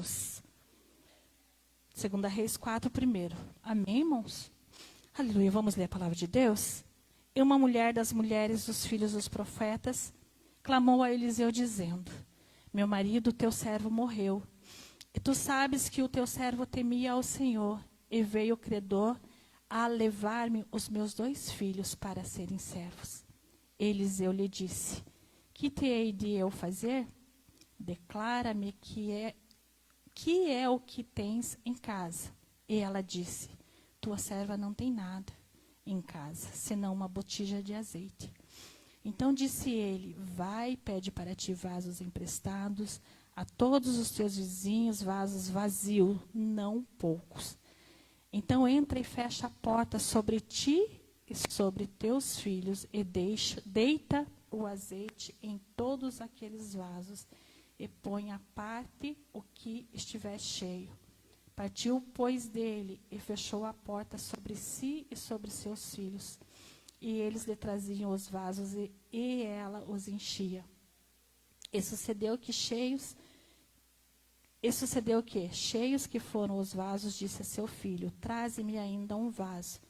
Jesus. 2 Reis 4, primeiro. Amém, irmãos? Aleluia. Vamos ler a palavra de Deus? E uma mulher das mulheres dos filhos dos profetas clamou a Eliseu dizendo: meu marido, teu servo, morreu. E tu sabes que o teu servo temia ao Senhor, e veio o credor a levar-me os meus 2 filhos para serem servos. Eliseu lhe disse: que te hei de eu fazer? Declara-me que é o que tens em casa. E ela disse: tua serva não tem nada em casa, senão uma botija de azeite. Então disse ele: vai, pede para ti vasos emprestados a todos os teus vizinhos, vasos vazios, não poucos. Então entra e fecha a porta sobre ti e sobre teus filhos, e deita o azeite em todos aqueles vasos, e põe à parte o que estiver cheio. Partiu, pois, dele, e fechou a porta sobre si e sobre seus filhos. E eles lhe traziam os vasos, e ela os enchia. E sucedeu que cheios que foram os vasos, disse a seu filho: traze-me ainda um vaso.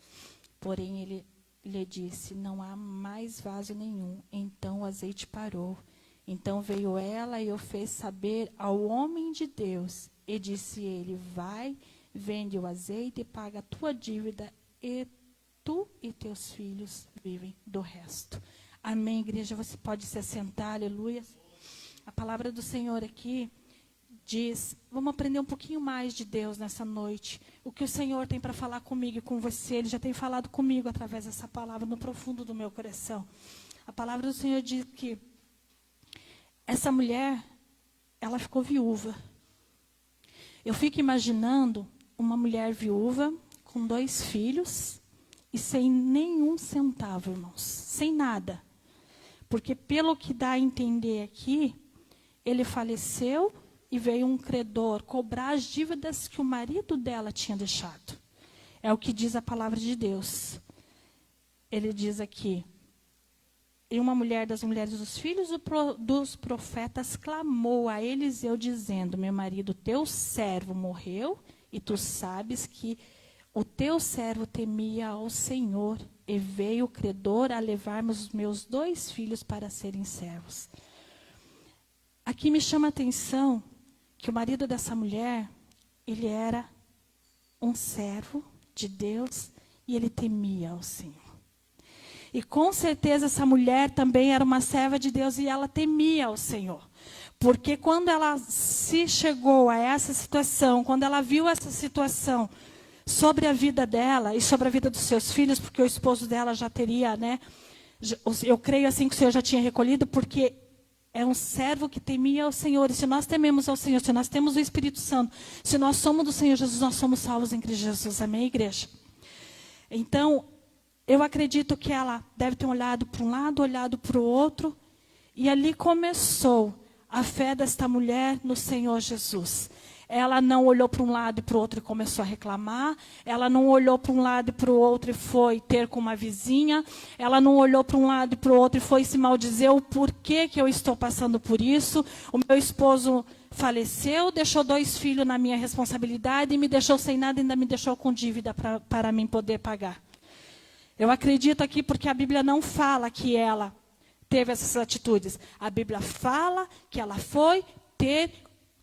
Porém ele lhe disse: não há mais vaso nenhum. Então o azeite parou. Então veio ela e o fez saber ao homem de Deus. E disse ele: vai, vende o azeite e paga a tua dívida, e tu e teus filhos vivem do resto. Amém, igreja? Você pode se assentar, aleluia. A palavra do Senhor aqui diz, vamos aprender um pouquinho mais de Deus nessa noite. O que o Senhor tem para falar comigo e com você, Ele já tem falado comigo através dessa palavra no profundo do meu coração. A palavra do Senhor diz que essa mulher, ela ficou viúva. Eu fico imaginando uma mulher viúva com 2 filhos e sem nenhum centavo, irmãos, sem nada. Porque pelo que dá a entender aqui, ele faleceu e veio um credor cobrar as dívidas que o marido dela tinha deixado. É o que diz a palavra de Deus. Ele diz aqui: e uma mulher das mulheres dos filhos dos profetas clamou a Eliseu, dizendo: meu marido, teu servo, morreu, e tu sabes que o teu servo temia ao Senhor, e veio o credor a levar-me os meus 2 filhos para serem servos. Aqui me chama a atenção que o marido dessa mulher, ele era um servo de Deus e ele temia ao Senhor. E com certeza essa mulher também era uma serva de Deus e ela temia ao Senhor. Porque quando ela se chegou a essa situação, quando ela viu essa situação sobre a vida dela e sobre a vida dos seus filhos, porque o esposo dela já teria, né? Eu creio assim que o Senhor já tinha recolhido, porque é um servo que temia ao Senhor. E se nós tememos ao Senhor, se nós temos o Espírito Santo, se nós somos do Senhor Jesus, nós somos salvos em Cristo Jesus. Amém, igreja? Então, eu acredito que ela deve ter olhado para um lado, olhado para o outro. E ali começou a fé desta mulher no Senhor Jesus. Ela não olhou para um lado e para o outro e começou a reclamar. Ela não olhou para um lado e para o outro e foi ter com uma vizinha. Ela não olhou para um lado e para o outro e foi se maldizer o porquê que eu estou passando por isso. O meu esposo faleceu, deixou 2 filhos na minha responsabilidade e me deixou sem nada e ainda me deixou com dívida para mim poder pagar. Eu acredito aqui porque a Bíblia não fala que ela teve essas atitudes. A Bíblia fala que ela foi ter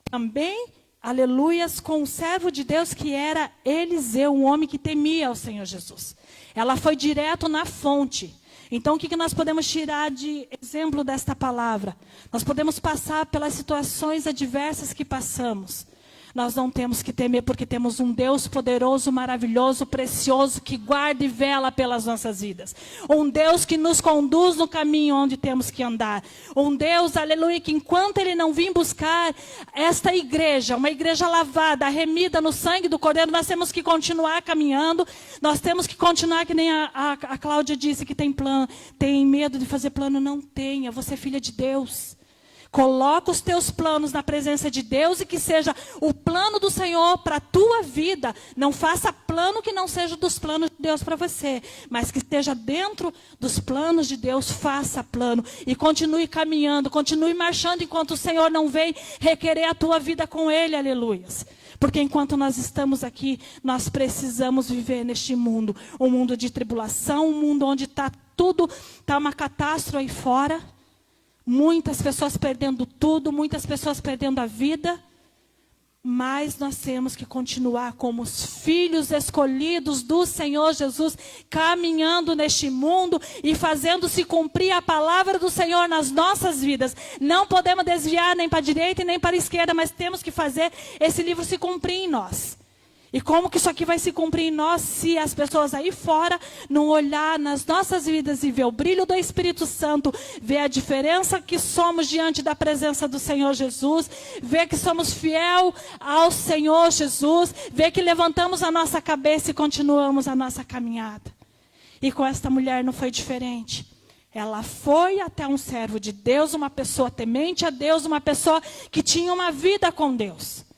também, aleluias, com um servo de Deus que era Eliseu, um homem que temia ao Senhor Jesus. Ela foi direto na fonte. Então, o que nós podemos tirar de exemplo desta palavra? Nós podemos passar pelas situações adversas que passamos. Nós não temos que temer, porque temos um Deus poderoso, maravilhoso, precioso, que guarda e vela pelas nossas vidas. Um Deus que nos conduz no caminho onde temos que andar. Um Deus, aleluia, que enquanto Ele não vir buscar esta igreja, uma igreja lavada, remida no sangue do Cordeiro, nós temos que continuar caminhando. Nós temos que continuar, que nem a Cláudia disse, que tem medo de fazer plano. Não tenha, você é filha de Deus. Coloca os teus planos na presença de Deus e que seja o plano do Senhor para a tua vida. Não faça plano que não seja dos planos de Deus para você, mas que esteja dentro dos planos de Deus. Faça plano e continue caminhando, continue marchando enquanto o Senhor não vem requerer a tua vida com Ele, aleluias. Porque enquanto nós estamos aqui, nós precisamos viver neste mundo, um mundo de tribulação, um mundo onde está tudo, está uma catástrofe aí fora. Muitas pessoas perdendo tudo, muitas pessoas perdendo a vida. Mas nós temos que continuar como os filhos escolhidos do Senhor Jesus, caminhando neste mundo e fazendo se cumprir a palavra do Senhor nas nossas vidas. Não podemos desviar nem para a direita e nem para a esquerda, mas temos que fazer esse livro se cumprir em nós. E como que isso aqui vai se cumprir em nós se as pessoas aí fora não olhar nas nossas vidas e ver o brilho do Espírito Santo, ver a diferença que somos diante da presença do Senhor Jesus, ver que somos fiel ao Senhor Jesus, ver que levantamos a nossa cabeça e continuamos a nossa caminhada. E com esta mulher não foi diferente. Ela foi até um servo de Deus, uma pessoa temente a Deus, uma pessoa que tinha uma vida com Deus.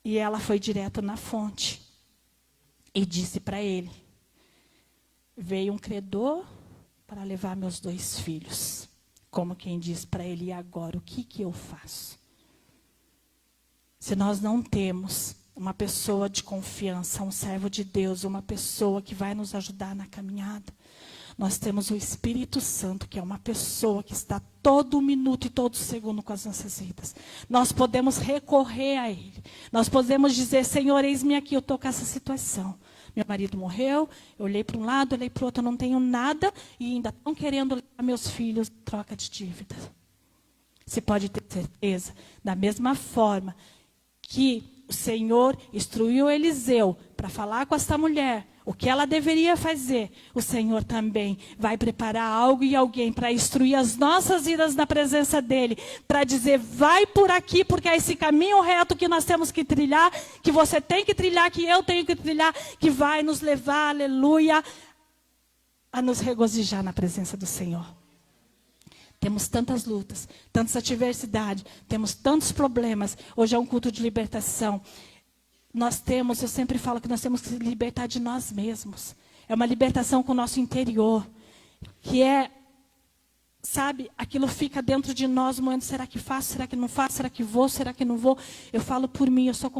E ela foi direto na fonte e disse para ele: veio um credor para levar meus 2 filhos. Como quem diz para ele: e agora, o que eu faço? Se nós não temos uma pessoa de confiança, um servo de Deus, uma pessoa que vai nos ajudar na caminhada, nós temos o Espírito Santo, que é uma pessoa que está todo minuto e todo segundo com as nossas vidas. Nós podemos recorrer a Ele. Nós podemos dizer: Senhor, eis-me aqui, eu estou com essa situação. Meu marido morreu, eu olhei para um lado, olhei para o outro, eu não tenho nada e ainda estão querendo levar meus filhos em troca de dívida. Você pode ter certeza, da mesma forma que o Senhor instruiu Eliseu para falar com essa mulher o que ela deveria fazer, o Senhor também vai preparar algo e alguém para instruir as nossas vidas na presença dEle, para dizer: vai por aqui, porque é esse caminho reto que nós temos que trilhar, que você tem que trilhar, que eu tenho que trilhar, que vai nos levar, aleluia, a nos regozijar na presença do Senhor. Temos tantas lutas, tantas adversidades, temos tantos problemas. Hoje é um culto de libertação. Eu sempre falo que nós temos que se libertar de nós mesmos. É uma libertação com o nosso interior. Que é, sabe, aquilo fica dentro de nós, moendo: será que faço, será que não faço, será que vou, será que não vou? Eu falo por mim, eu sou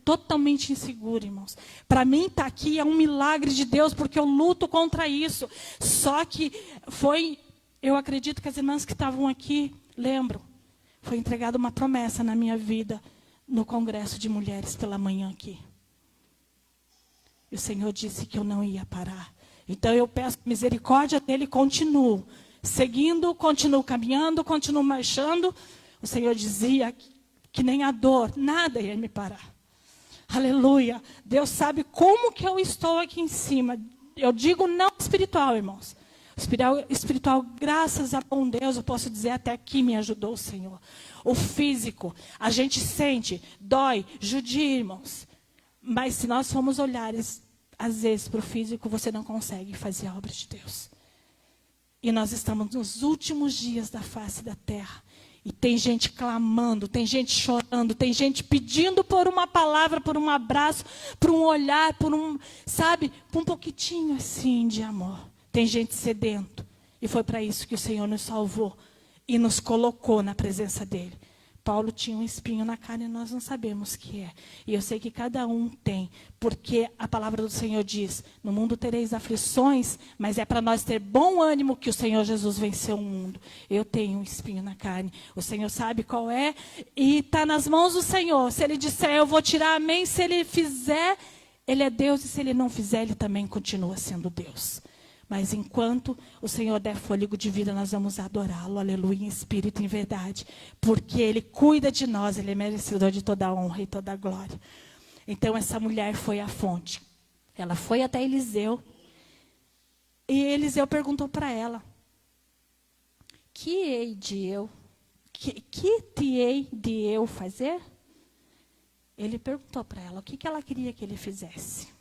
totalmente insegura, irmãos. Para mim estar aqui é um milagre de Deus, porque eu luto contra isso. Só que eu acredito que as irmãs que estavam aqui lembram. Foi entregada uma promessa na minha vida, no congresso de mulheres pela manhã aqui. E o Senhor disse que eu não ia parar. Então eu peço misericórdia dele e continuo seguindo, continuo caminhando, continuo marchando. O Senhor dizia que nem a dor, nada ia me parar. Aleluia. Deus sabe como que eu estou aqui em cima. Eu digo não espiritual, irmãos. Espiritual, graças a bom Deus, eu posso dizer, até aqui me ajudou o Senhor. O físico, a gente sente, dói, judia, irmãos. Mas se nós formos olhar, às vezes, para o físico, você não consegue fazer a obra de Deus. E nós estamos nos últimos dias da face da terra. E tem gente clamando, tem gente chorando, tem gente pedindo por uma palavra, por um abraço, por um olhar, por um pouquitinho assim de amor. Tem gente sedento. E foi para isso que o Senhor nos salvou e nos colocou na presença dEle. Paulo tinha um espinho na carne e nós não sabemos o que é. E eu sei que cada um tem, porque a palavra do Senhor diz: no mundo tereis aflições, mas é para nós ter bom ânimo que o Senhor Jesus venceu o mundo. Eu tenho um espinho na carne. O Senhor sabe qual é e está nas mãos do Senhor. Se Ele disser, eu vou tirar, amém. Se Ele fizer, Ele é Deus. E se Ele não fizer, Ele também continua sendo Deus. Mas enquanto o Senhor der fôlego de vida, nós vamos adorá-lo, aleluia, em espírito e em verdade. Porque Ele cuida de nós, Ele é merecedor de toda a honra e toda a glória. Então essa mulher foi à fonte. Ela foi até Eliseu. E Eliseu perguntou para ela: que te hei de eu fazer? Ele perguntou para ela o que ela queria que ele fizesse.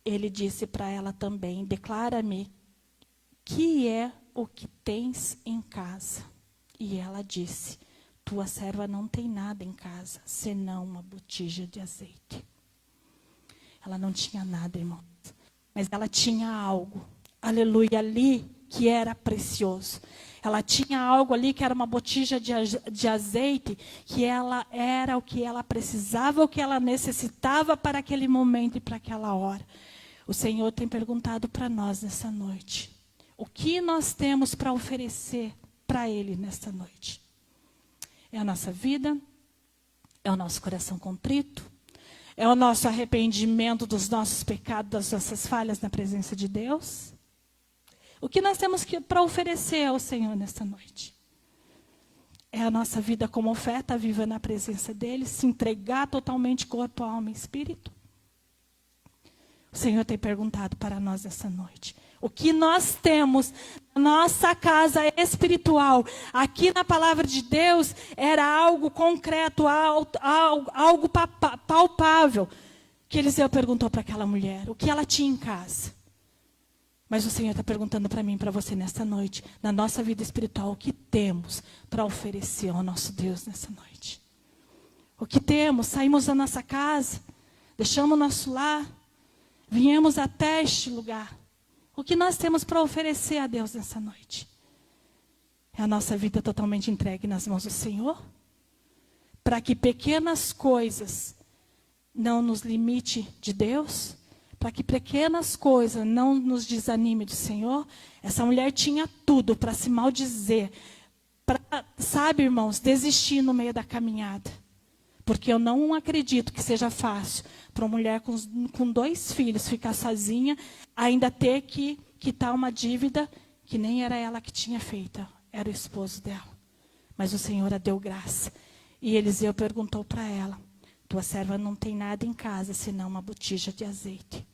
Ele disse para ela também: declara-me que é o que tens em casa. E ela disse: tua serva não tem nada em casa, senão uma botija de azeite. Ela não tinha nada, irmãos, mas ela tinha algo, aleluia, ali que era precioso. Ela tinha algo ali que era uma botija de azeite, que ela era o que ela precisava, o que ela necessitava para aquele momento e para aquela hora. O Senhor tem perguntado para nós nessa noite: o que nós temos para oferecer para Ele nesta noite? É a nossa vida? É o nosso coração contrito? É o nosso arrependimento dos nossos pecados, das nossas falhas na presença de Deus? O que nós temos para oferecer ao Senhor nesta noite? É a nossa vida como oferta viva na presença dEle, se entregar totalmente corpo, alma e espírito? O Senhor tem perguntado para nós essa noite: o que nós temos na nossa casa espiritual, aqui na palavra de Deus, era algo concreto, algo palpável, que Eliseu perguntou para aquela mulher, o que ela tinha em casa. Mas o Senhor está perguntando para mim e para você nesta noite, na nossa vida espiritual, o que temos para oferecer ao nosso Deus nessa noite? O que temos? Saímos da nossa casa, deixamos o nosso lar, viemos até este lugar. O que nós temos para oferecer a Deus nessa noite? É a nossa vida totalmente entregue nas mãos do Senhor? Para que pequenas coisas não nos limite de Deus? Para que pequenas coisas não nos desanime do Senhor? Essa mulher tinha tudo para se maldizer. Para, sabe, irmãos, desistir no meio da caminhada. Porque eu não acredito que seja fácil para uma mulher com 2 filhos ficar sozinha, ainda ter que quitar uma dívida que nem era ela que tinha feita, era o esposo dela. Mas o Senhor a deu graça. E Eliseu perguntou para ela: tua serva não tem nada em casa, senão uma botija de azeite.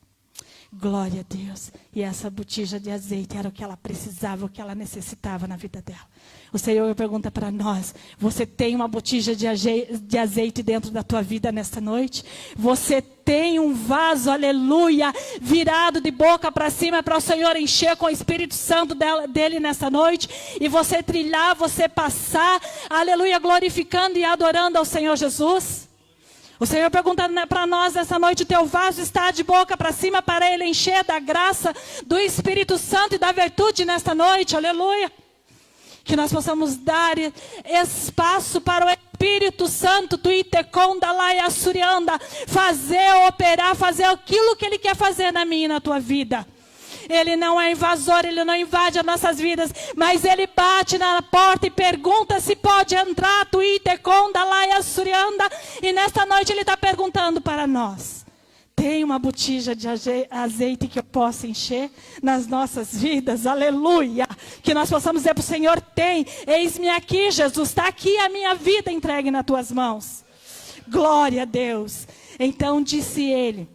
Glória a Deus. E essa botija de azeite era o que ela precisava, o que ela necessitava na vida dela. O Senhor pergunta para nós: você tem uma botija de azeite dentro da tua vida nesta noite? Você tem um vaso, aleluia, virado de boca para cima para o Senhor encher com o Espírito Santo dele nessa noite? E você trilhar, você passar, aleluia, glorificando e adorando ao Senhor Jesus? O Senhor pergunta para nós nessa noite: o teu vaso está de boca para cima para Ele encher da graça, do Espírito Santo e da virtude nesta noite, aleluia. Que nós possamos dar espaço para o Espírito Santo, tuiteconda lá e assurianda, fazer, operar, fazer aquilo que Ele quer fazer na minha e na tua vida. Ele não é invasor, Ele não invade as nossas vidas, mas Ele bate na porta e pergunta se pode entrar, tuiteconda lá e assurianda. E nesta noite Ele está perguntando para nós: tem uma botija de azeite que eu possa encher nas nossas vidas? Aleluia! Que nós possamos dizer para o Senhor: tem, eis-me aqui, Jesus, está aqui a minha vida entregue nas tuas mãos. Glória a Deus. Então disse ele: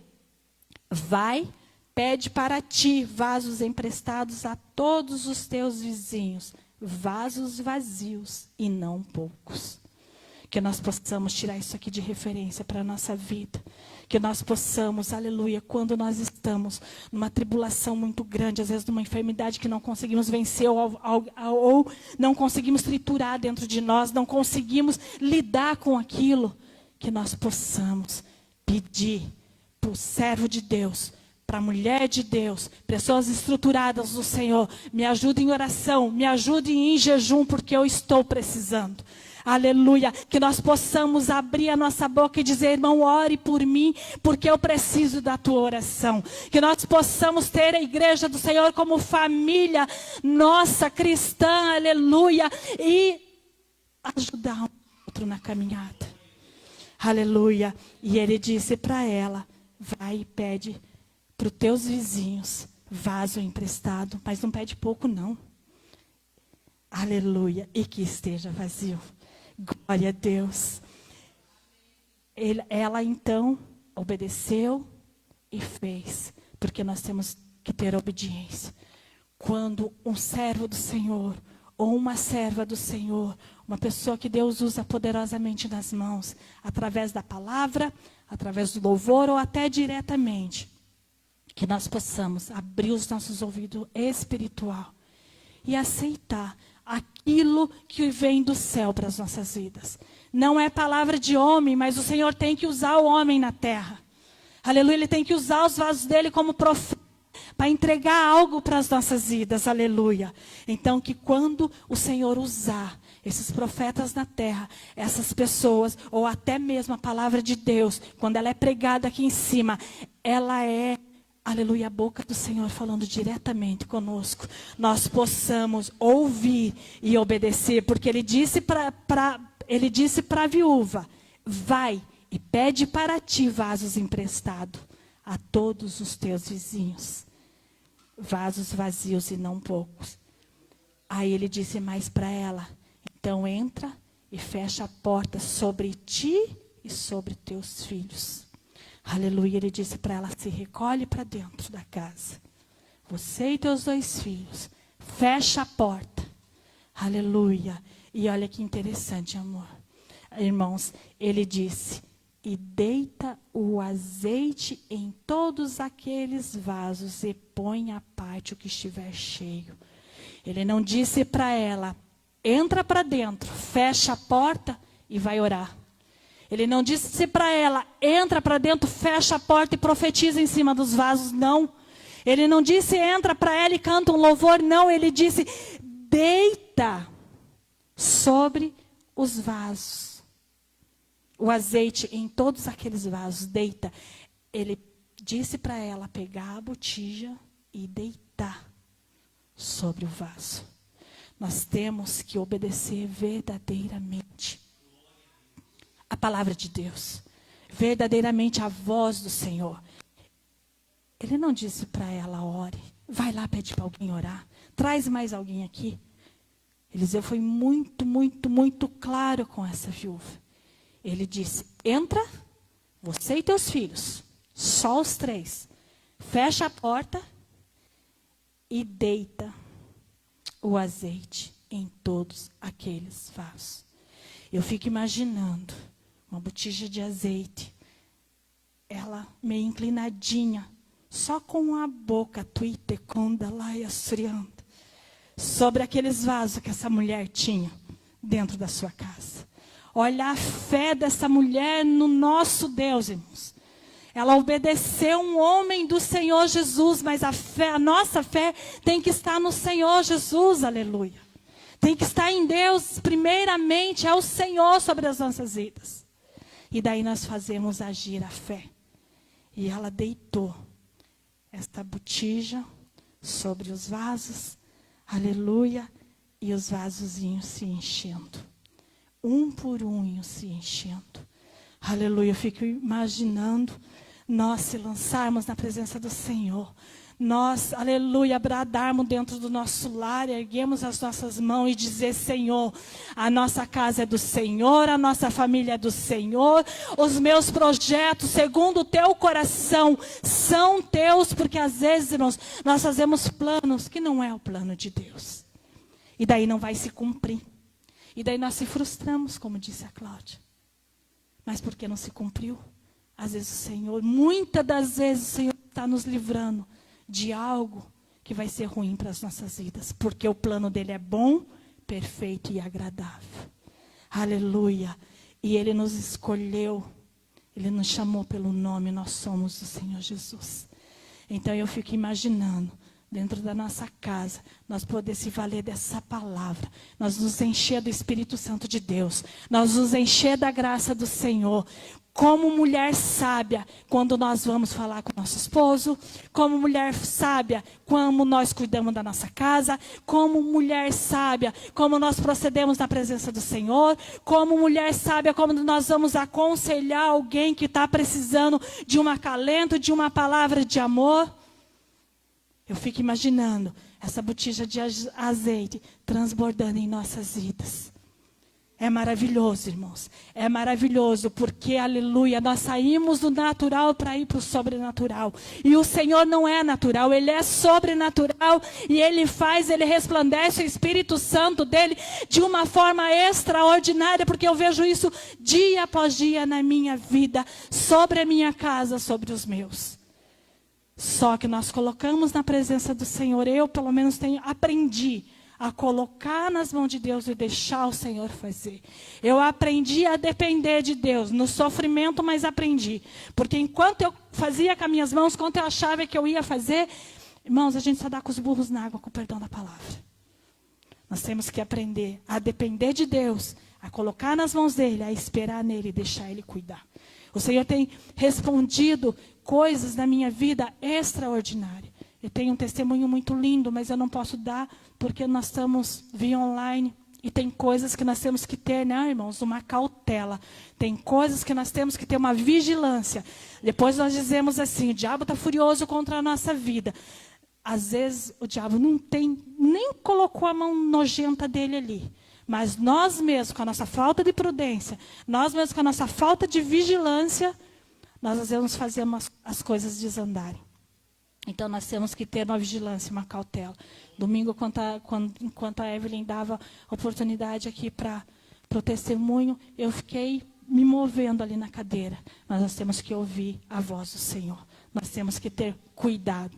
vai, pede para ti vasos emprestados a todos os teus vizinhos, vasos vazios e não poucos. Que nós possamos tirar isso aqui de referência para a nossa vida. Que nós possamos, aleluia, quando nós estamos numa tribulação muito grande, às vezes numa enfermidade que não conseguimos vencer ou não conseguimos triturar dentro de nós, não conseguimos lidar com aquilo, que nós possamos pedir para o servo de Deus, para a mulher de Deus, pessoas estruturadas do Senhor: me ajude em oração, me ajude em jejum, porque eu estou precisando. Aleluia, que nós possamos abrir a nossa boca e dizer: irmão, ore por mim, porque eu preciso da tua oração. Que nós possamos ter a igreja do Senhor como família nossa cristã, aleluia, e ajudar um outro na caminhada. Aleluia. E ele disse para ela: vai e pede para os teus vizinhos vaso emprestado, mas não pede pouco não. Aleluia. E que esteja vazio. Glória a Deus. Ela então obedeceu e fez, porque nós temos que ter obediência. Quando um servo do Senhor ou uma serva do Senhor, uma pessoa que Deus usa poderosamente nas mãos, através da palavra, através do louvor ou até diretamente, que nós possamos abrir os nossos ouvidos espiritual e aceitar aquilo que vem do céu para as nossas vidas. Não é palavra de homem, mas o Senhor tem que usar o homem na terra. Aleluia, Ele tem que usar os vasos dele como profeta para entregar algo para as nossas vidas. Aleluia. Então que quando o Senhor usar esses profetas na terra, essas pessoas, ou até mesmo a palavra de Deus, quando ela é pregada aqui em cima, ela é, aleluia, a boca do Senhor falando diretamente conosco. Nós possamos ouvir e obedecer, porque Ele disse para a viúva, vai e pede para ti vasos emprestados a todos os teus vizinhos. Vasos vazios e não poucos. Aí Ele disse mais para ela, então entra e fecha a porta sobre ti e sobre teus filhos. Aleluia, Ele disse para ela, se recolhe para dentro da casa. Você e teus 2 filhos. Fecha a porta. Aleluia. E olha que interessante, amor. Irmãos, Ele disse, e deita o azeite em todos aqueles vasos e põe à parte o que estiver cheio. Ele não disse para ela, entra para dentro, fecha a porta e vai orar. Ele não disse para ela, entra para dentro, fecha a porta e profetiza em cima dos vasos, não. Ele não disse, entra para ela e canta um louvor, não. Ele disse, deita sobre os vasos. O azeite em todos aqueles vasos, deita. Ele disse para ela pegar a botija e deitar sobre o vaso. Nós temos que obedecer verdadeiramente a palavra de Deus, verdadeiramente a voz do Senhor. Ele não disse para ela, ore, vai lá, pede para alguém orar, traz mais alguém aqui. Eliseu foi muito, muito, muito claro com essa viúva. Ele disse, entra, você e teus filhos, só os 3, fecha a porta e deita o azeite em todos aqueles vasos. Eu fico imaginando uma botija de azeite, ela meio inclinadinha, só com a boca tuite conda lá e asfriando, sobre aqueles vasos que essa mulher tinha dentro da sua casa. Olha a fé dessa mulher no nosso Deus, irmãos. Ela obedeceu um homem do Senhor Jesus, mas a nossa fé tem que estar no Senhor Jesus, aleluia. Tem que estar em Deus, primeiramente, é o Senhor sobre as nossas vidas. E daí nós fazemos agir a fé. E ela deitou esta botija sobre os vasos, aleluia, e os vasozinhos se enchendo. Um por um iam se enchendo. Aleluia, eu fico imaginando nós se lançarmos na presença do Senhor. Nós, aleluia, bradarmos dentro do nosso lar, erguemos as nossas mãos e dizer, Senhor, a nossa casa é do Senhor, a nossa família é do Senhor, os meus projetos, segundo o teu coração, são teus, porque às vezes, irmãos, nós fazemos planos que não é o plano de Deus. E daí não vai se cumprir. E daí nós se frustramos, como disse a Cláudia. Mas porque não se cumpriu? Às vezes o Senhor, muitas das vezes o Senhor está nos livrando de algo que vai ser ruim para as nossas vidas. Porque o plano dele é bom, perfeito e agradável. Aleluia. E Ele nos escolheu. Ele nos chamou pelo nome. Nós somos o Senhor Jesus. Então eu fico imaginando, dentro da nossa casa, nós poder se valer dessa palavra. Nós nos encher do Espírito Santo de Deus. Nós nos encher da graça do Senhor. Como mulher sábia, quando nós vamos falar com nosso esposo. Como mulher sábia, como nós cuidamos da nossa casa. Como mulher sábia, como nós procedemos na presença do Senhor. Como mulher sábia, como nós vamos aconselhar alguém que está precisando de um acalento, de uma palavra de amor. Eu fico imaginando essa botija de azeite transbordando em nossas vidas. É maravilhoso, irmãos. É maravilhoso porque, aleluia, nós saímos do natural para ir para o sobrenatural. E o Senhor não é natural, Ele é sobrenatural. E Ele resplandece o Espírito Santo dEle de uma forma extraordinária. Porque eu vejo isso dia após dia na minha vida, sobre a minha casa, sobre os meus. Só que nós colocamos na presença do Senhor, eu pelo menos aprendi a colocar nas mãos de Deus e deixar o Senhor fazer. Eu aprendi a depender de Deus, no sofrimento, mas aprendi. Porque enquanto eu fazia com as minhas mãos, quanto eu achava que eu ia fazer, irmãos, a gente só dá com os burros na água, com o perdão da palavra. Nós temos que aprender a depender de Deus, a colocar nas mãos dele, a esperar nele e deixar ele cuidar. O Senhor tem respondido coisas na minha vida extraordinárias. Eu tenho um testemunho muito lindo, mas eu não posso dar porque nós estamos via online. E tem coisas que nós temos que ter, né, irmãos? Uma cautela. Tem coisas que nós temos que ter uma vigilância. Depois nós dizemos assim, o diabo está furioso contra a nossa vida. Às vezes o diabo nem colocou a mão nojenta dele ali. Mas nós mesmos, com a nossa falta de prudência, nós mesmos com a nossa falta de vigilância, nós às vezes fazemos as coisas desandarem. Então, nós temos que ter uma vigilância, uma cautela. Domingo, enquanto a Evelyn dava oportunidade aqui para o testemunho, eu fiquei me movendo ali na cadeira. Mas nós temos que ouvir a voz do Senhor. Nós temos que ter cuidado.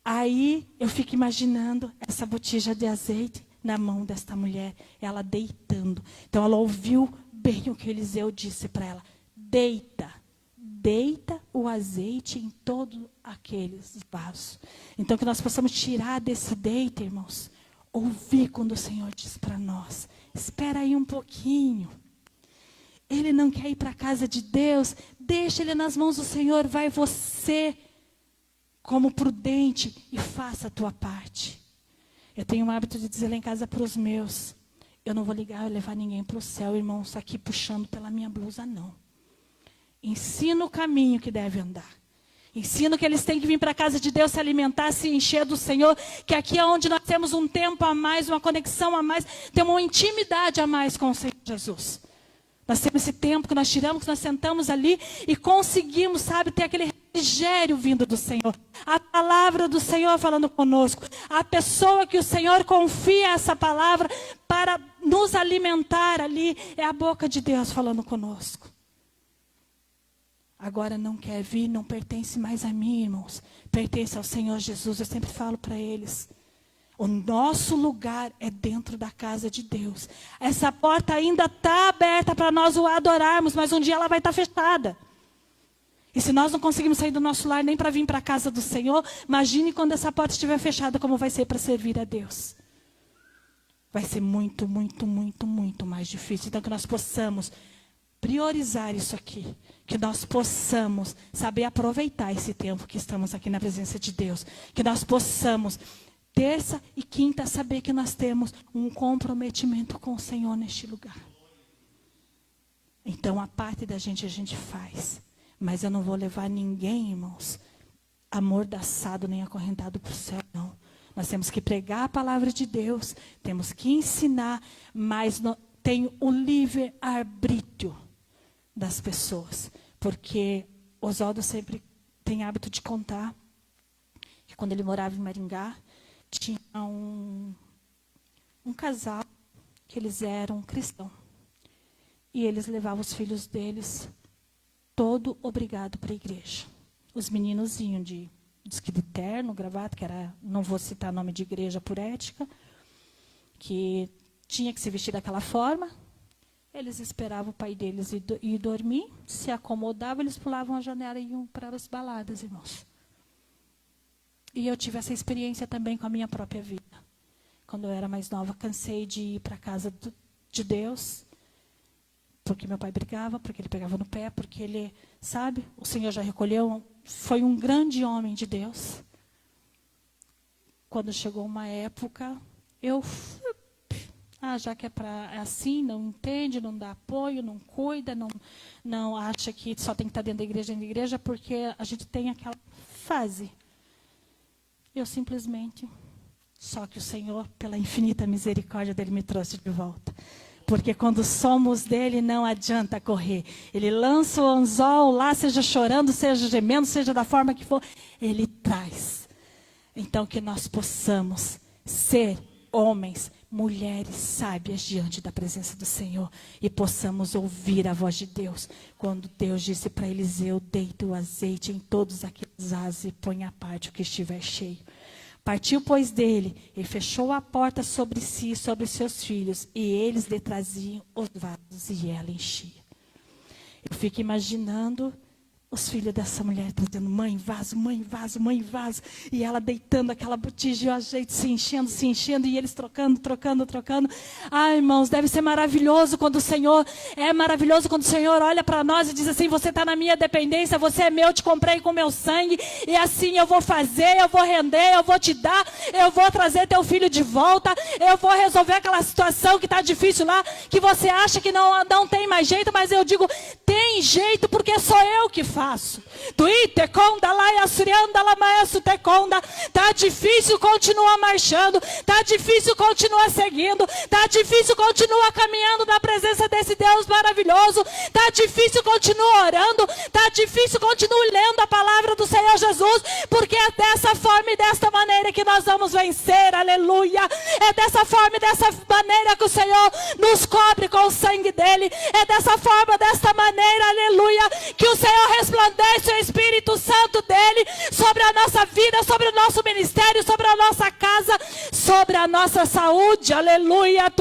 Aí, eu fico imaginando essa botija de azeite na mão desta mulher, ela deitando. Então, ela ouviu bem o que Eliseu disse para ela. Deita o azeite em todos aqueles vasos. Então, que nós possamos tirar desse deita, irmãos, ouvir quando o Senhor diz para nós, espera aí um pouquinho. Ele não quer ir para a casa de Deus, deixa ele nas mãos do Senhor, vai você, como prudente, e faça a tua parte. Eu tenho o hábito de dizer lá em casa para os meus, eu não vou ligar e levar ninguém para o céu, irmãos, aqui puxando pela minha blusa, não. Ensina o caminho que deve andar. Ensina que eles têm que vir para a casa de Deus se alimentar, se encher do Senhor. Que aqui é onde nós temos um tempo a mais, uma conexão a mais. Temos uma intimidade a mais com o Senhor Jesus. Nós temos esse tempo que nós tiramos, que nós sentamos ali e conseguimos, sabe, ter aquele refrigério vindo do Senhor. A palavra do Senhor falando conosco. A pessoa que o Senhor confia essa palavra para nos alimentar ali é a boca de Deus falando conosco. Agora não quer vir, não pertence mais a mim, irmãos. Pertence ao Senhor Jesus. Eu sempre falo para eles. O nosso lugar é dentro da casa de Deus. Essa porta ainda está aberta para nós o adorarmos, mas um dia ela vai estar fechada. E se nós não conseguimos sair do nosso lar nem para vir para a casa do Senhor, imagine quando essa porta estiver fechada, como vai ser para servir a Deus. Vai ser muito, muito, muito, muito mais difícil. Então que nós possamos priorizar isso aqui. Que nós possamos saber aproveitar esse tempo que estamos aqui na presença de Deus. Que nós possamos, terça e quinta, saber que nós temos um comprometimento com o Senhor neste lugar. Então, a parte da gente a gente faz. Mas eu não vou levar ninguém, irmãos, amordaçado nem acorrentado para o céu, não. Nós temos que pregar a palavra de Deus. Temos que ensinar, mas tem o livre-arbítrio das pessoas. Porque Oswaldo sempre tem hábito de contar que quando ele morava em Maringá, tinha um casal que eles eram cristãos. E eles levavam os filhos deles todo obrigado para a igreja. Os meninos iam de terno, gravata, que era, não vou citar nome de igreja por ética, que tinha que se vestir daquela forma. Eles esperavam o pai deles ir dormir, se acomodavam, eles pulavam a janela e iam para as baladas, irmãos. E eu tive essa experiência também com a minha própria vida. Quando eu era mais nova, cansei de ir para a casa de Deus, porque meu pai brigava, porque ele pegava no pé, porque ele, sabe, o Senhor já recolheu, foi um grande homem de Deus. Quando chegou uma época, eu já que é assim, não entende, não dá apoio, não cuida, não acha que só tem que estar dentro da igreja, porque a gente tem aquela fase. Eu simplesmente, só que o Senhor, pela infinita misericórdia dele, me trouxe de volta. Porque quando somos dele, não adianta correr. Ele lança o anzol lá, seja chorando, seja gemendo, seja da forma que for, ele traz. Então, que nós possamos ser homens, mulheres sábias diante da presença do Senhor e possamos ouvir a voz de Deus. Quando Deus disse para Eliseu, deita o azeite em todos aqueles vasos e põe à parte o que estiver cheio. Partiu, pois, dele, e fechou a porta sobre si e sobre seus filhos, e eles lhe traziam os vasos, e ela enchia. Eu fico imaginando os filhos dessa mulher trazendo: mãe, vaso, mãe, vaso, mãe, vaso. E ela deitando aquela botija e o azeite se enchendo, e eles trocando. Ai, irmãos, deve ser maravilhoso quando o Senhor, olha para nós e diz assim: você está na minha dependência, você é meu, te comprei com meu sangue, e assim eu vou fazer, eu vou render, eu vou te dar, eu vou trazer teu filho de volta, eu vou resolver aquela situação que está difícil lá, que você acha que não tem mais jeito, mas eu digo, tem jeito, porque sou eu que faço. Tá difícil, continua marchando. Tá difícil, continua seguindo. Tá difícil, continua caminhando na presença desse Deus maravilhoso. Tá difícil, continua orando. Tá difícil, continue lendo a palavra do Senhor Jesus, porque é dessa forma e desta maneira que nós vamos vencer. Aleluia. É dessa forma e dessa maneira que o Senhor nos cobre com o sangue dele. É dessa forma, desta maneira, aleluia, que o Senhor resplandece o Espírito Santo dele sobre a nossa vida, sobre o nosso ministério, sobre a nossa casa, sobre a nossa saúde. Aleluia.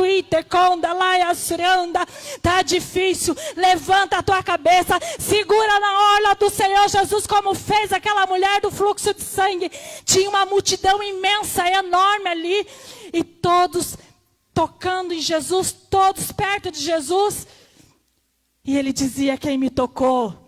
Tá difícil, levanta a tua cabeça, segura na orla do Senhor Jesus, como fez aquela mulher do fluxo de sangue. Tinha uma multidão imensa, enorme ali, e todos tocando em Jesus, todos perto de Jesus. E ele dizia: quem me tocou?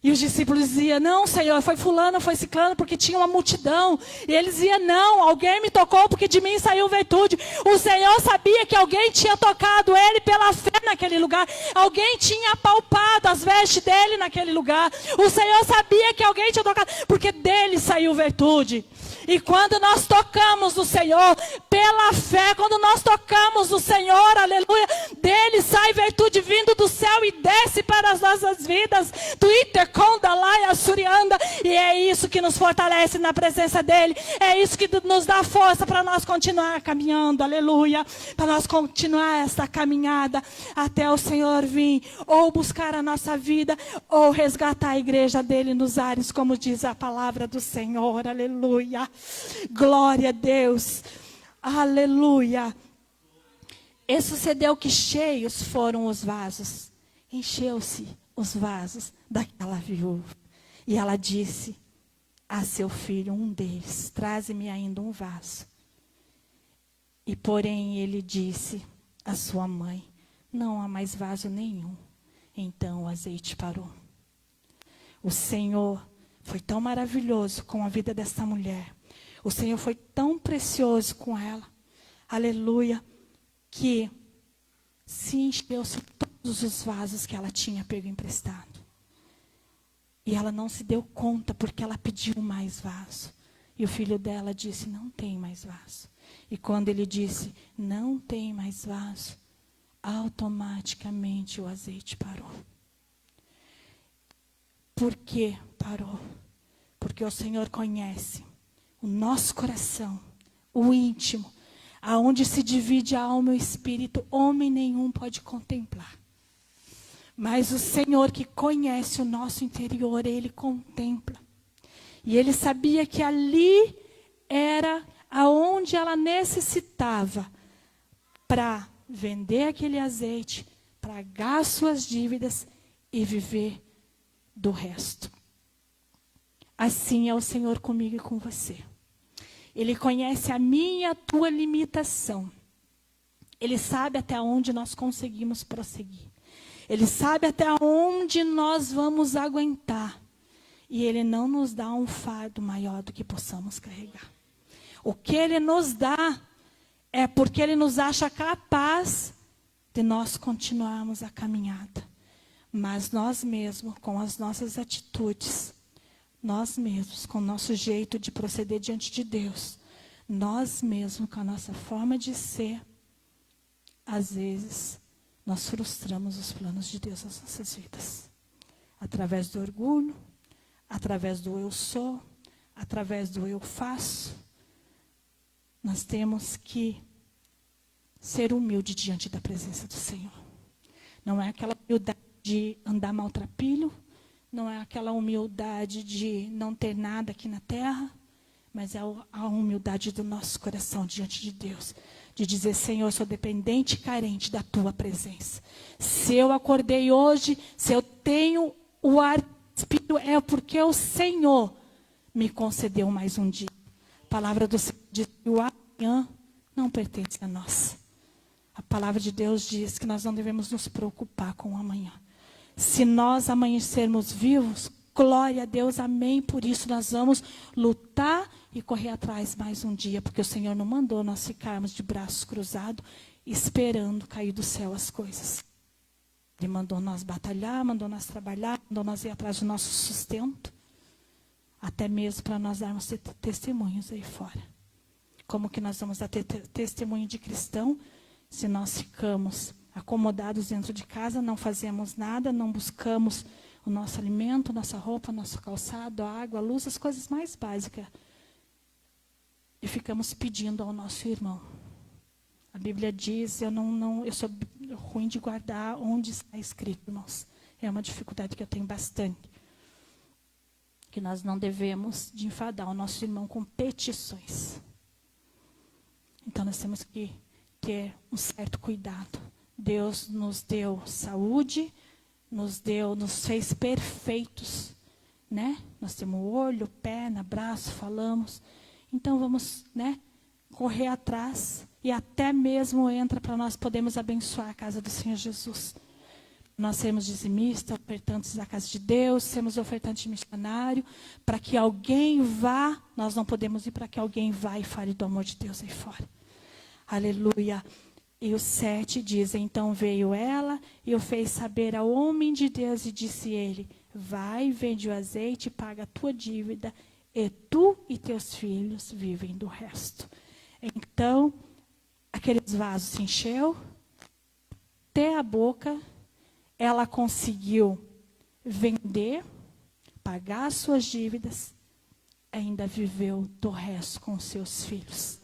E os discípulos diziam: não, Senhor, foi fulano, foi ciclano, porque tinha uma multidão. E eles diziam: não, alguém me tocou, porque de mim saiu virtude. O Senhor sabia que alguém tinha tocado ele pela fé naquele lugar. Alguém tinha apalpado as vestes dele naquele lugar. O Senhor sabia que alguém tinha tocado, porque dele saiu virtude. E quando nós tocamos no Senhor, pela fé, quando nós tocamos no Senhor, aleluia, dele sai virtude vindo do céu e desce para as nossas vidas. E é isso que nos fortalece na presença dele. É isso que nos dá força para nós continuar caminhando, aleluia. Para nós continuar essa caminhada até o Senhor vir, ou buscar a nossa vida, ou resgatar a igreja dele nos ares, como diz a palavra do Senhor, aleluia. Glória a Deus, aleluia. E sucedeu que cheios foram os vasos, encheu-se os vasos daquela viúva. E ela disse a seu filho, um deles: traze-me ainda um vaso. E porém ele disse à sua mãe: não há mais vaso nenhum. Então o azeite parou. O Senhor foi tão maravilhoso com a vida dessa mulher. O Senhor foi tão precioso com ela, aleluia, que se encheu-se todos os vasos que ela tinha pego emprestado. E ela não se deu conta, porque ela pediu mais vaso. E o filho dela disse: não tem mais vaso. E quando ele disse: não tem mais vaso, automaticamente o azeite parou. Por que parou? Porque o Senhor conhece o nosso coração, o íntimo, aonde se divide a alma e o espírito, homem nenhum pode contemplar. Mas o Senhor, que conhece o nosso interior, ele contempla. E ele sabia que ali era aonde ela necessitava para vender aquele azeite, pagar suas dívidas e viver do resto. Assim é o Senhor comigo e com você. Ele conhece a minha e a tua limitação. Ele sabe até onde nós conseguimos prosseguir. Ele sabe até onde nós vamos aguentar. E Ele não nos dá um fardo maior do que possamos carregar. O que Ele nos dá é porque Ele nos acha capaz de nós continuarmos a caminhada. Mas nós mesmos, com as nossas atitudes, nós mesmos, com o nosso jeito de proceder diante de Deus, nós mesmos, com a nossa forma de ser, às vezes, nós frustramos os planos de Deus nas nossas vidas. Através do orgulho, através do eu sou, através do eu faço. Nós temos que ser humilde diante da presença do Senhor. Não é aquela humildade de andar maltrapilho, não é aquela humildade de não ter nada aqui na terra, mas é a humildade do nosso coração diante de Deus. De dizer, Senhor, eu sou dependente e carente da tua presença. Se eu acordei hoje, se eu tenho o ar espírito, é porque o Senhor me concedeu mais um dia. A palavra do Senhor diz que o amanhã não pertence a nós. A palavra de Deus diz que nós não devemos nos preocupar com o amanhã. Se nós amanhecermos vivos, glória a Deus, amém. Por isso nós vamos lutar e correr atrás mais um dia, porque o Senhor não mandou nós ficarmos de braços cruzados, esperando cair do céu as coisas. Ele mandou nós batalhar, mandou nós trabalhar, mandou nós ir atrás do nosso sustento, até mesmo para nós darmos testemunhos aí fora. Como que nós vamos dar testemunho de cristão se nós ficamos acomodados dentro de casa, não fazemos nada, não buscamos o nosso alimento, nossa roupa, nosso calçado, a água, a luz, as coisas mais básicas. E ficamos pedindo ao nosso irmão. A Bíblia diz, eu sou ruim de guardar onde está escrito, irmãos. É uma dificuldade que eu tenho bastante. Que nós não devemos de enfadar o nosso irmão com petições. Então nós temos que ter um certo cuidado. Deus nos deu saúde, nos fez perfeitos, né? Nós temos olho, perna, braço, falamos. Então vamos, né, correr atrás e até mesmo entra para nós podermos abençoar a casa do Senhor Jesus. Nós sermos dizimistas, ofertantes da casa de Deus, sermos ofertantes missionário, para que alguém vá, nós não podemos ir para que alguém vá e fale do amor de Deus aí fora. Aleluia. E o 7 diz, então veio ela e o fez saber ao homem de Deus e disse ele, vai, vende o azeite e paga a tua dívida, e tu e teus filhos vivem do resto. Então, aqueles vasos se encheu, até a boca, ela conseguiu vender, pagar as suas dívidas, ainda viveu do resto com seus filhos.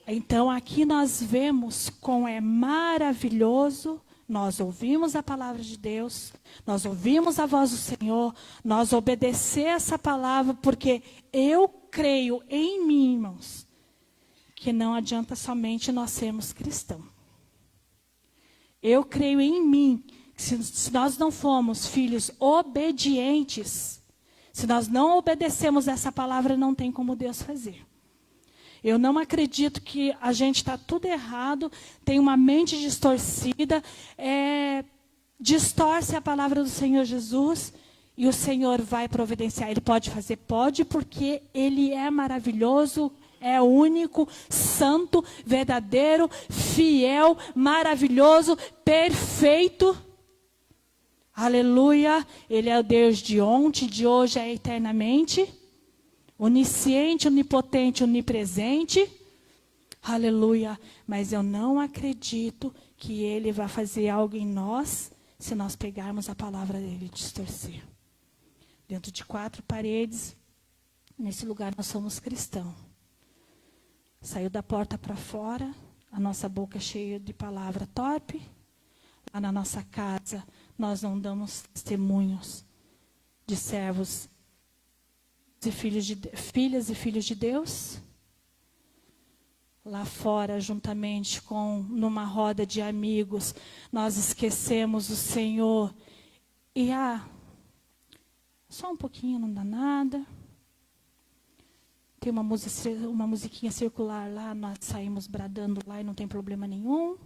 Então, aqui nós vemos como é maravilhoso, nós ouvimos a palavra de Deus, nós ouvimos a voz do Senhor, nós obedecer essa palavra, porque eu creio em mim, irmãos, que não adianta somente nós sermos cristãos. Eu creio em mim, que se nós não formos filhos obedientes, se nós não obedecemos essa palavra, não tem como Deus fazer. Eu não acredito que a gente está tudo errado, tem uma mente distorcida, distorce a palavra do Senhor Jesus e o Senhor vai providenciar. Ele pode fazer? Pode, porque Ele é maravilhoso, é único, santo, verdadeiro, fiel, maravilhoso, perfeito. Aleluia. Ele é o Deus de ontem, de hoje e eternamente. Onisciente, onipotente, onipresente. Aleluia. Mas eu não acredito que Ele vai fazer algo em nós se nós pegarmos a palavra dEle e distorcer. Dentro de 4 paredes, nesse lugar nós somos cristãos. Saiu da porta para fora, a nossa boca é cheia de palavra torpe. Lá na nossa casa, nós não damos testemunhos de servos e filhas e filhos de Deus. Lá fora, juntamente numa roda de amigos, nós esquecemos o Senhor. E só um pouquinho, não dá nada. Tem uma musiquinha circular lá, nós saímos bradando lá e não tem problema nenhum.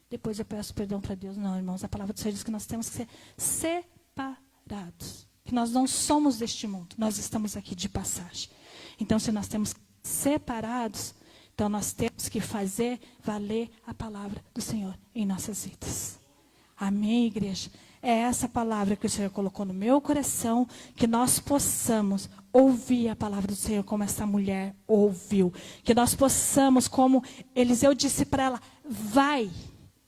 Depois eu peço perdão para Deus. Não, irmãos, a palavra do Senhor diz que nós temos que ser separados. Que nós não somos deste mundo, nós estamos aqui de passagem. Então, se nós temos separados, então nós temos que fazer valer a palavra do Senhor em nossas vidas. Amém, igreja? É essa palavra que o Senhor colocou no meu coração, que nós possamos ouvir a palavra do Senhor como essa mulher ouviu. Que nós possamos, como Eliseu disse para ela, vai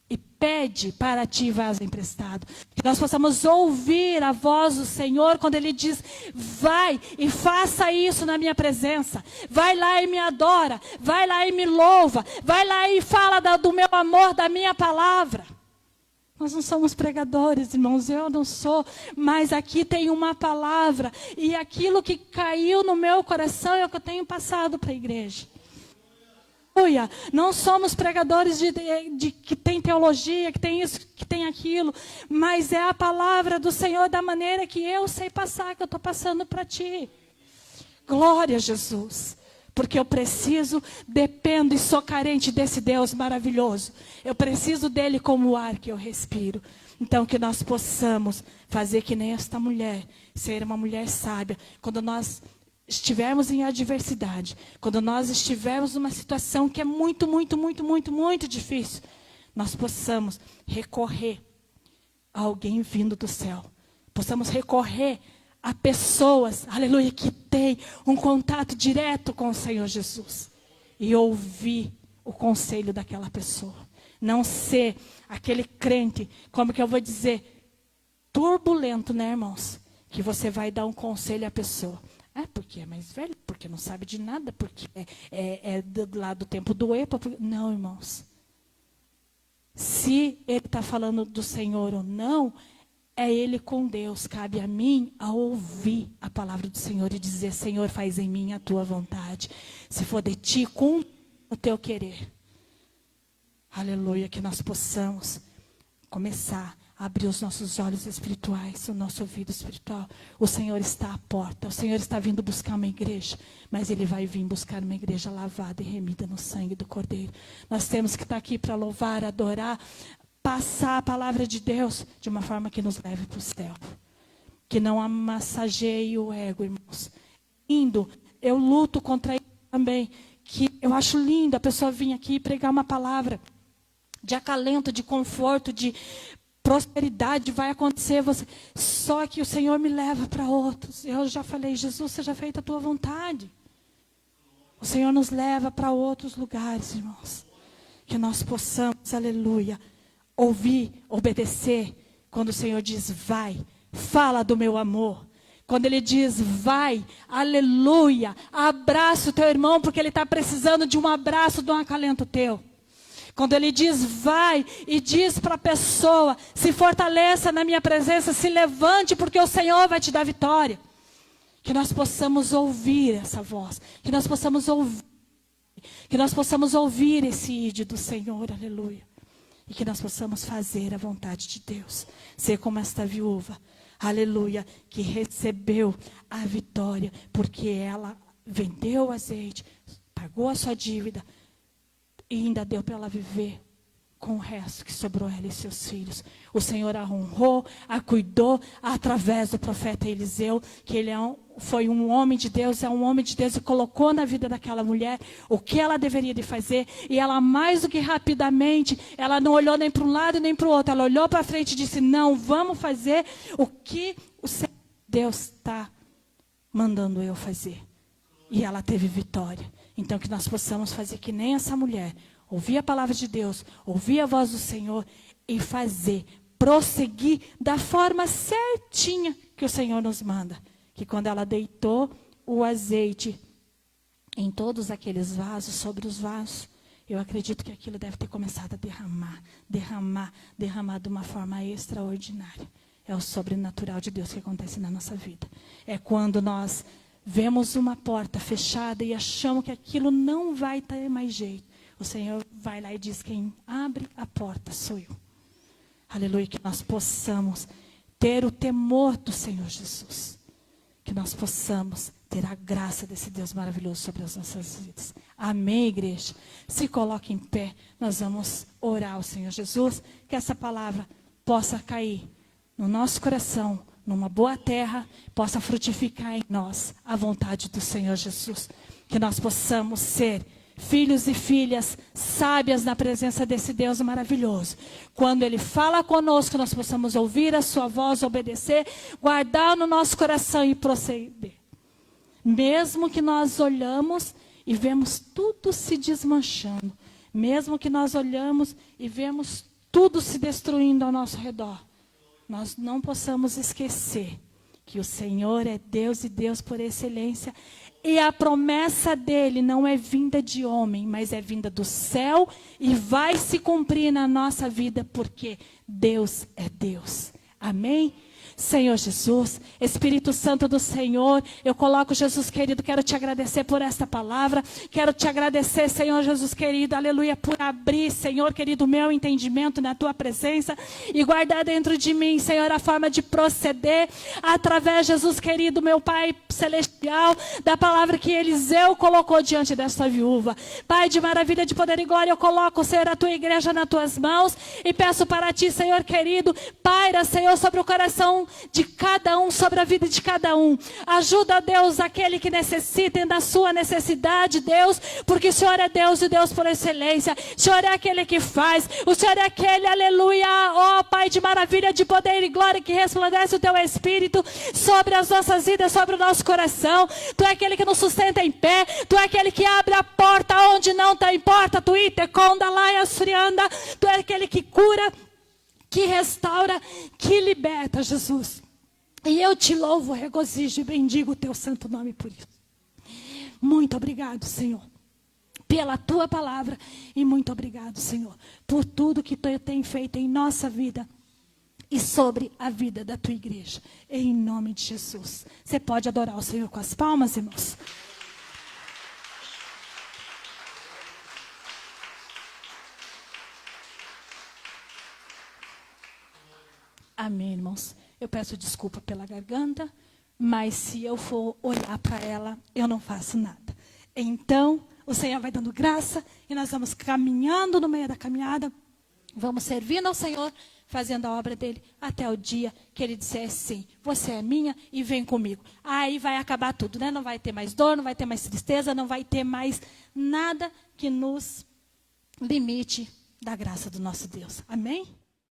e pede para ti vaso emprestado. Que nós possamos ouvir a voz do Senhor quando Ele diz, vai e faça isso na minha presença. Vai lá e me adora. Vai lá e me louva. Vai lá e fala do meu amor, da minha palavra. Nós não somos pregadores, irmãos, eu não sou, mas aqui tem uma palavra, e aquilo que caiu no meu coração é o que eu tenho passado para a igreja. Não somos pregadores de que tem teologia, que tem isso, que tem aquilo, mas é a palavra do Senhor da maneira que eu sei passar, que eu estou passando para ti. Glória a Jesus. Porque eu preciso, dependo e sou carente desse Deus maravilhoso. Eu preciso dele como o ar que eu respiro. Então que nós possamos fazer que nem esta mulher, ser uma mulher sábia. Quando nós estivermos em adversidade, quando nós estivermos numa situação que é muito, muito, muito, muito, muito difícil, nós possamos recorrer a alguém vindo do céu. Possamos recorrer a pessoas, aleluia, que tem um contato direto com o Senhor Jesus. E ouvir o conselho daquela pessoa. Não ser aquele crente, como que eu vou dizer, turbulento, né, irmãos? Que você vai dar um conselho à pessoa. Porque é mais velho, porque não sabe de nada, porque é lá do tempo do EPA. Não, irmãos. Se ele está falando do Senhor ou não, é ele com Deus. Cabe a mim a ouvir a palavra do Senhor e dizer: Senhor, faz em mim a tua vontade. Se for de ti, cumpre o teu querer. Aleluia, que nós possamos começar a abrir os nossos olhos espirituais, o nosso ouvido espiritual. O Senhor está à porta, o Senhor está vindo buscar uma igreja, mas Ele vai vir buscar uma igreja lavada e remida no sangue do Cordeiro. Nós temos que estar aqui para louvar, adorar, passar a palavra de Deus de uma forma que nos leve para o céu. Que não amassageie o ego, irmãos. Lindo, eu luto contra isso também, que eu acho lindo a pessoa vir aqui e pregar uma palavra de acalento, de conforto, de prosperidade, vai acontecer. Só que o Senhor me leva para outros. Eu já falei: Jesus, seja feita a tua vontade. O Senhor nos leva para outros lugares, irmãos. Que nós possamos, aleluia, ouvir, obedecer. Quando o Senhor diz: vai, fala do meu amor. Quando Ele diz: vai, aleluia, abraça o teu irmão, porque ele está precisando de um abraço, de um acalento teu. Quando Ele diz: vai, e diz para a pessoa: se fortaleça na minha presença, se levante, porque o Senhor vai te dar vitória. Que nós possamos ouvir essa voz, que nós possamos ouvir esse ídolo do Senhor, aleluia. E que nós possamos fazer a vontade de Deus. Ser como esta viúva, aleluia, que recebeu a vitória, porque ela vendeu o azeite, pagou a sua dívida, e ainda deu para ela viver com o resto que sobrou ela e seus filhos. O Senhor a honrou, a cuidou através do profeta Eliseu, que ele foi um homem de Deus, é um homem de Deus, e colocou na vida daquela mulher o que ela deveria de fazer. E ela, mais do que rapidamente, ela não olhou nem para um lado nem para o outro. Ela olhou para frente e disse: não, vamos fazer o que o Senhor Deus está mandando eu fazer. E ela teve vitória. Então que nós possamos fazer que nem essa mulher, ouvir a palavra de Deus, ouvir a voz do Senhor e fazer, prosseguir da forma certinha que o Senhor nos manda. Que quando ela deitou o azeite em todos aqueles vasos, sobre os vasos, eu acredito que aquilo deve ter começado a derramar de uma forma extraordinária. É o sobrenatural de Deus que acontece na nossa vida. É quando nós vemos uma porta fechada e achamos que aquilo não vai ter mais jeito. O Senhor vai lá e diz: quem abre a porta sou eu. Aleluia, que nós possamos ter o temor do Senhor Jesus. Que nós possamos ter a graça desse Deus maravilhoso sobre as nossas vidas. Amém, igreja? Se coloque em pé, nós vamos orar ao Senhor Jesus, que essa palavra possa cair no nosso coração, numa boa terra, possa frutificar em nós a vontade do Senhor Jesus. Que nós possamos ser filhos e filhas sábias na presença desse Deus maravilhoso. Quando Ele fala conosco, nós possamos ouvir a sua voz, obedecer, guardar no nosso coração e proceder. Mesmo que nós olhamos e vemos tudo se desmanchando, mesmo que nós olhamos e vemos tudo se destruindo ao nosso redor, nós não possamos esquecer que o Senhor é Deus e Deus por excelência. E a promessa dele não é vinda de homem, mas é vinda do céu e vai se cumprir na nossa vida, porque Deus é Deus. Amém? Senhor Jesus, Espírito Santo do Senhor, eu coloco, Jesus querido, quero te agradecer por esta palavra, quero te agradecer, Senhor Jesus querido, aleluia, por abrir, Senhor querido, o meu entendimento na tua presença e guardar dentro de mim, Senhor, a forma de proceder através, Jesus querido, meu Pai celestial, da palavra que Eliseu colocou diante desta viúva. Pai de maravilha, de poder e glória, eu coloco, Senhor, a tua igreja nas tuas mãos e peço para ti, Senhor querido, paira, Senhor, sobre o coração de cada um, sobre a vida de cada um. Ajuda, Deus, aquele que necessita da sua necessidade, Deus, porque o Senhor é Deus e Deus por excelência. O Senhor é aquele que faz. O Senhor é aquele, aleluia, ó Pai de maravilha, de poder e glória, que resplandece o teu Espírito sobre as nossas vidas, sobre o nosso coração. Tu é aquele que nos sustenta em pé. Tu é aquele que abre a porta onde não tem porta. Tu é aquele que cura, que restaura, que liberta, Jesus. E eu te louvo, regozijo e bendigo o teu santo nome por isso. Muito obrigado, Senhor, pela tua palavra. E muito obrigado, Senhor, por tudo que tu tem feito em nossa vida e sobre a vida da tua igreja. Em nome de Jesus. Você pode adorar o Senhor com as palmas, irmãos? Amém, irmãos. Eu peço desculpa pela garganta, mas se eu for olhar para ela, eu não faço nada. Então, o Senhor vai dando graça e nós vamos caminhando no meio da caminhada, vamos servindo ao Senhor, fazendo a obra dele, até o dia que ele disser sim, você é minha e vem comigo. Aí vai acabar tudo, né? Não vai ter mais dor, não vai ter mais tristeza, não vai ter mais nada que nos limite da graça do nosso Deus. Amém?